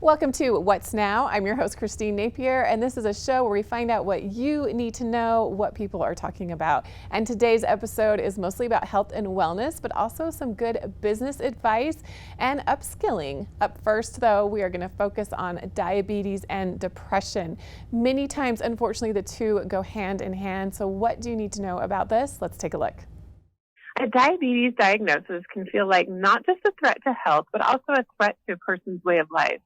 Welcome to What's Now. I'm your host, Christine Napier, and this is a show where we find out what you need to know, what people are talking about. And today's episode is mostly about health and wellness, but also some good business advice and upskilling. Up first, though, we are going to focus on diabetes and depression. Many times, unfortunately, the two go hand in hand. So what do you need to know about this? Let's take a look. A diabetes diagnosis can feel like not just a threat to health, but also a threat to a person's way of life.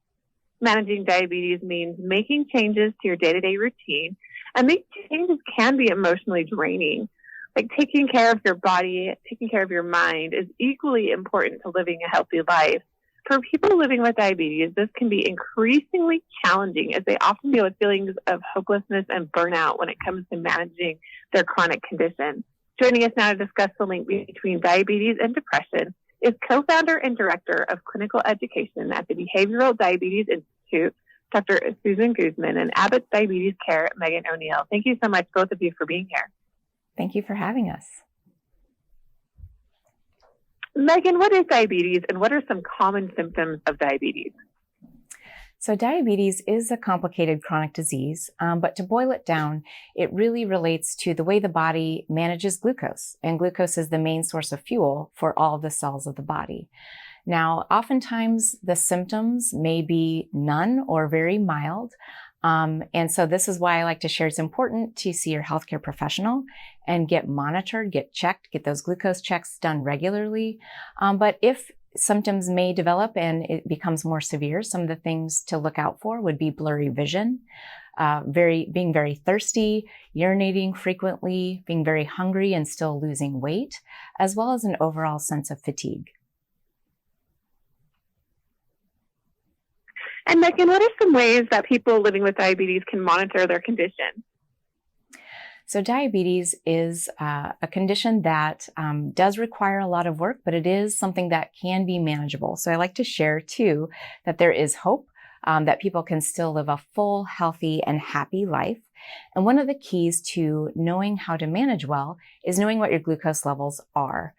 Managing diabetes means making changes to your day-to-day routine, and these changes can be emotionally draining. Like taking care of your body, taking care of your mind is equally important to living a healthy life. For people living with diabetes, this can be increasingly challenging as they often deal with feelings of hopelessness and burnout when it comes to managing their chronic condition. Joining us now to discuss the link between diabetes and depression is co-founder and director of clinical education at the Behavioral Diabetes Institute, Dr. Susan Guzman, and Abbott Diabetes Care, Megan O'Neill. Thank you so much, both of you, for being here. Thank you for having us. Megan, what is diabetes and what are some common symptoms of diabetes? So diabetes is a complicated chronic disease, but to boil it down, it really relates to the way the body manages glucose. And glucose is the main source of fuel for all of the cells of the body. Now, oftentimes the symptoms may be none or very mild. And so this is why I like to share it's important to see your healthcare professional and get monitored, get checked, get those glucose checks done regularly. But if symptoms may develop and it becomes more severe, some of the things to look out for would be blurry vision, being very thirsty, urinating frequently, being very hungry and still losing weight, as well as an overall sense of fatigue. And Megan, what are some ways that people living with diabetes can monitor their condition? So diabetes is a condition that does require a lot of work, but it is something that can be manageable. So I like to share too that there is hope, that people can still live a full, healthy, and happy life. And one of the keys to knowing how to manage well is knowing what your glucose levels are.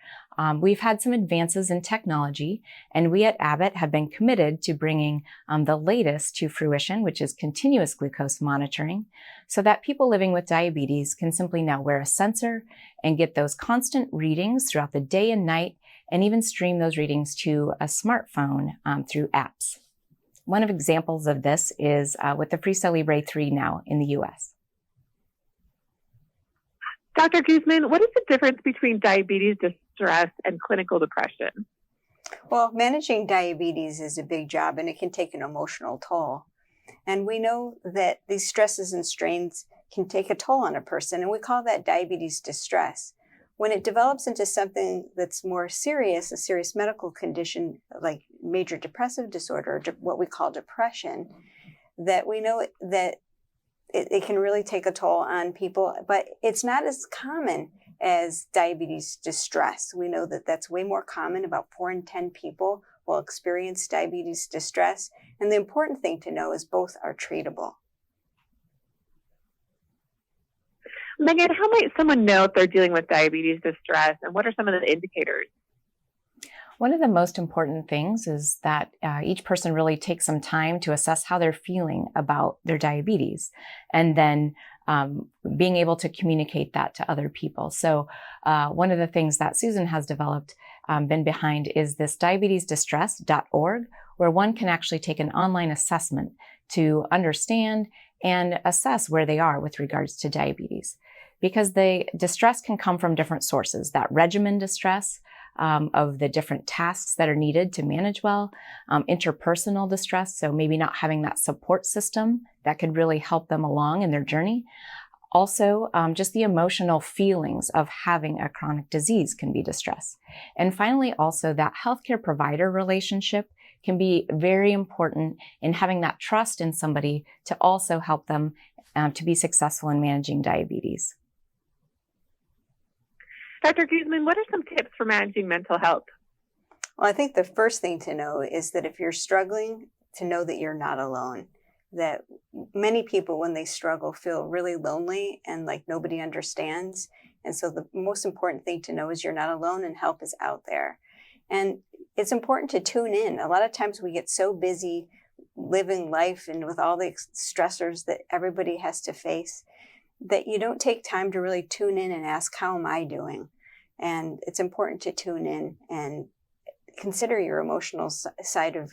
We've had some advances in technology, and we at Abbott have been committed to bringing the latest to fruition, which is continuous glucose monitoring, so that people living with diabetes can simply now wear a sensor and get those constant readings throughout the day and night, and even stream those readings to a smartphone through apps. One of examples of this is with the FreeStyle Libre 3 now in the US. Dr. Guzman, what is the difference between diabetes distress and clinical depression? Well, managing diabetes is a big job and it can take an emotional toll. And we know that these stresses and strains can take a toll on a person, and we call that diabetes distress. When it develops into something that's more serious, a serious medical condition like major depressive disorder, what we call depression, that we know that it can really take a toll on people, but it's not as common as diabetes distress. We know that that's way more common. About 4 in 10 people will experience diabetes distress. And the important thing to know is both are treatable. Megan, how might someone know if they're dealing with diabetes distress, and what are some of the indicators? One of the most important things is that each person really takes some time to assess how they're feeling about their diabetes, and then being able to communicate that to other people. So one of the things that Susan has developed, been behind, is this diabetesdistress.org, where one can actually take an online assessment to understand and assess where they are with regards to diabetes. Because the distress can come from different sources, that regimen distress, of the different tasks that are needed to manage well, interpersonal distress, so maybe not having that support system that could really help them along in their journey. Also, just the emotional feelings of having a chronic disease can be distress. And finally, also that healthcare provider relationship can be very important in having that trust in somebody to also help them to be successful in managing diabetes. Dr. Guzman, what are some tips for managing mental health? Well, I think the first thing to know is that if you're struggling, to know that you're not alone. That many people, when they struggle, feel really lonely and like nobody understands. And so the most important thing to know is you're not alone and help is out there. And it's important to tune in. A lot of times we get so busy living life and with all the stressors that everybody has to face, that you don't take time to really tune in and ask, how am I doing? And it's important to tune in and consider your emotional side of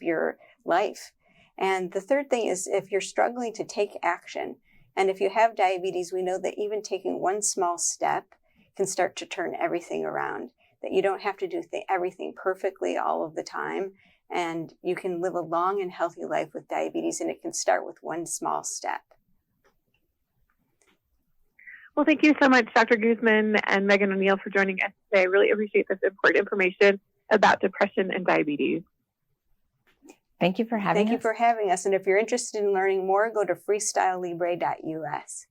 your life. And the third thing is, if you're struggling to take action, and if you have diabetes, we know that even taking one small step can start to turn everything around, that you don't have to do everything perfectly all of the time, and you can live a long and healthy life with diabetes, and it can start with one small step. Well, thank you so much, Dr. Guzman and Megan O'Neill, for joining us today. I really appreciate this important information about depression and diabetes. Thank you for having us. Thank you for having us. And if you're interested in learning more, go to freestylelibre.us.